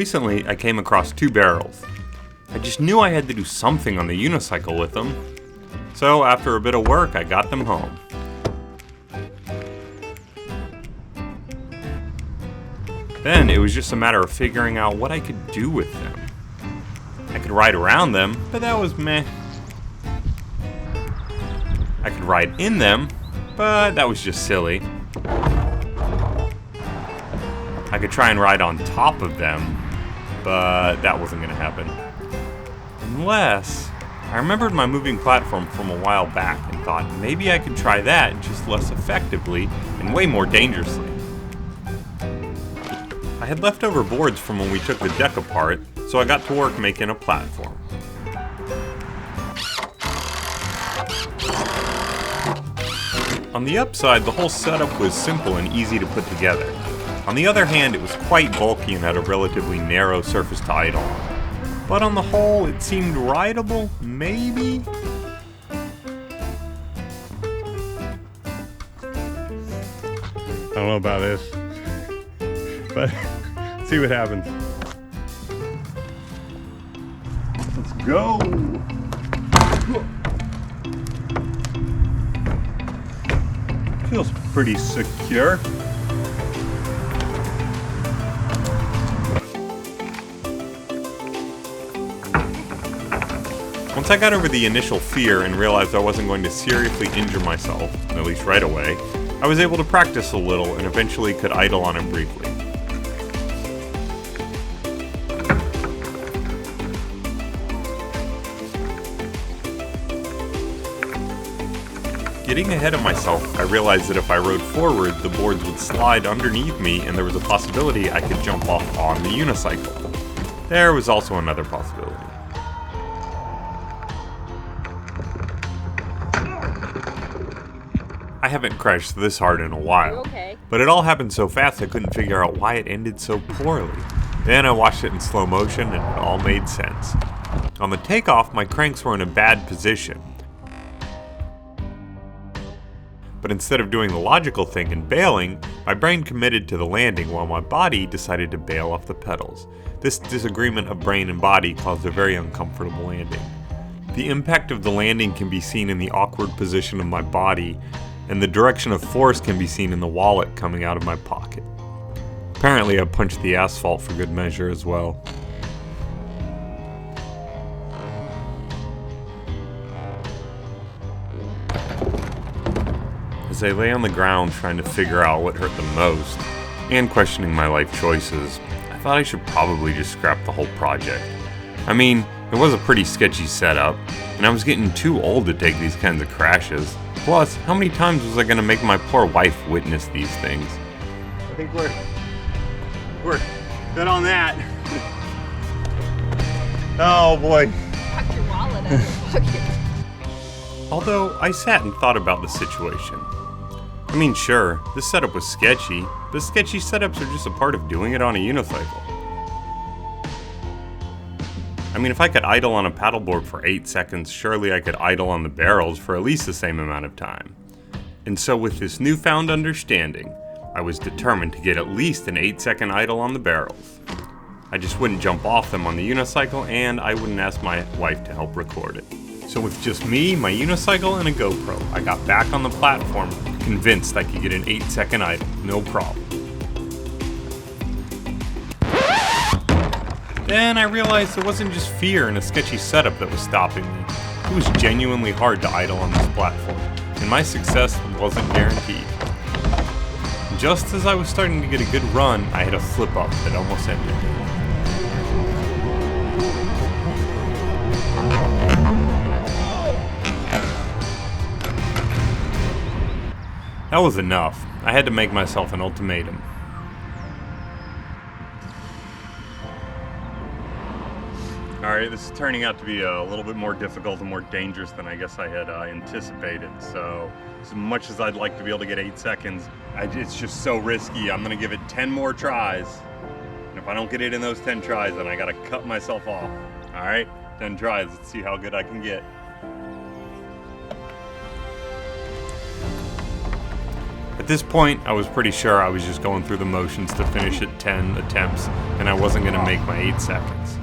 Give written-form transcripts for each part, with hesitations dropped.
Recently, I came across 2 barrels. I just knew I had to do something on the unicycle with them. So after a bit of work, I got them home. Then it was just a matter of figuring out what I could do with them. I could ride around them, but that was meh. I could ride in them, but that was just silly. I could try and ride on top of them, but that wasn't going to happen. Unless I remembered my moving platform from a while back and thought maybe I could try that just less effectively and way more dangerously. I had leftover boards from when we took the deck apart, so I got to work making a platform. On the upside, the whole setup was simple and easy to put together. On the other hand, it was quite bulky and had a relatively narrow surface to idle on. But on the whole, it seemed rideable, maybe? I don't know about this, but see what happens. Let's go! Feels pretty secure. Once I got over the initial fear and realized I wasn't going to seriously injure myself, at least right away, I was able to practice a little and eventually could idle on it briefly. Getting ahead of myself, I realized that if I rode forward, the boards would slide underneath me and there was a possibility I could jump off on the unicycle. There was also another possibility. I haven't crashed this hard in a while, but it all happened so fast I couldn't figure out why it ended so poorly. Then I watched it in slow motion and it all made sense. On the takeoff, my cranks were in a bad position. But instead of doing the logical thing and bailing, my brain committed to the landing while my body decided to bail off the pedals. This disagreement of brain and body caused a very uncomfortable landing. The impact of the landing can be seen in the awkward position of my body, and the direction of force can be seen in the wallet coming out of my pocket. Apparently I punched the asphalt for good measure as well. As I lay on the ground trying to figure out what hurt the most, and questioning my life choices, I thought I should probably just scrap the whole project. I mean, it was a pretty sketchy setup, and I was getting too old to take these kinds of crashes. Plus, how many times was I going to make my poor wife witness these things? I think we're good on that. Oh boy. Tuck your wallet out of your pocket. Although, I sat and thought about the situation. I mean, sure, this setup was sketchy, but sketchy setups are just a part of doing it on a unicycle. I mean, if I could idle on a paddleboard for 8 seconds, surely I could idle on the barrels for at least the same amount of time. And so with this newfound understanding, I was determined to get at least an 8-second idle on the barrels. I just wouldn't jump off them on the unicycle, and I wouldn't ask my wife to help record it. So with just me, my unicycle, and a GoPro, I got back on the platform, convinced I could get an 8-second idle, no problem. Then I realized it wasn't just fear and a sketchy setup that was stopping me. It was genuinely hard to idle on this platform, and my success wasn't guaranteed. Just as I was starting to get a good run, I had a flip-up that almost ended me. That was enough. I had to make myself an ultimatum. Alright, this is turning out to be a little bit more difficult and more dangerous than I guess I had anticipated. So, as much as I'd like to be able to get 8 seconds, it's just so risky. I'm going to give it 10 more tries. And if I don't get it in those 10 tries, then I got to cut myself off. Alright, 10 tries. Let's see how good I can get. At this point, I was pretty sure I was just going through the motions to finish at 10 attempts, and I wasn't going to make my 8 seconds.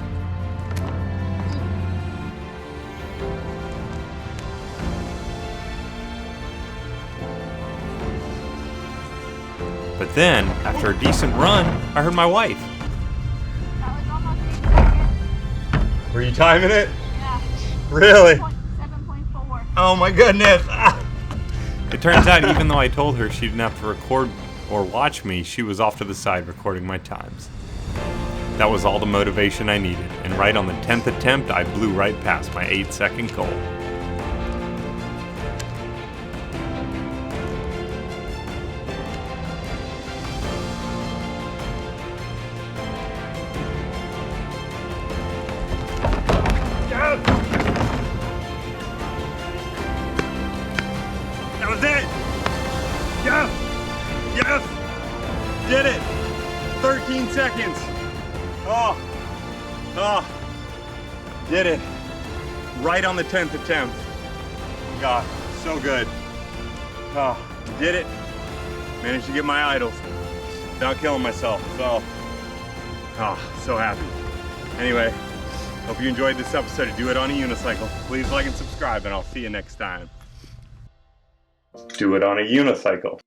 But then, after a decent run, I heard my wife. That was almost 8 seconds. Were you timing it? Yeah. Really? 7.4. Oh my goodness! It turns out, even though I told her she didn't have to record or watch me, she was off to the side recording my times. That was all the motivation I needed, and right on the 10th attempt, I blew right past my 8-second goal. That was it! Yes! Yes! Did it! 13 seconds! Did it! Right on the 10th attempt. God, so good. Did it. Managed to get my idols without killing myself. So happy. Anyway, hope you enjoyed this episode of Do It on a Unicycle. Please like and subscribe, and I'll see you next time. Do it on a unicycle.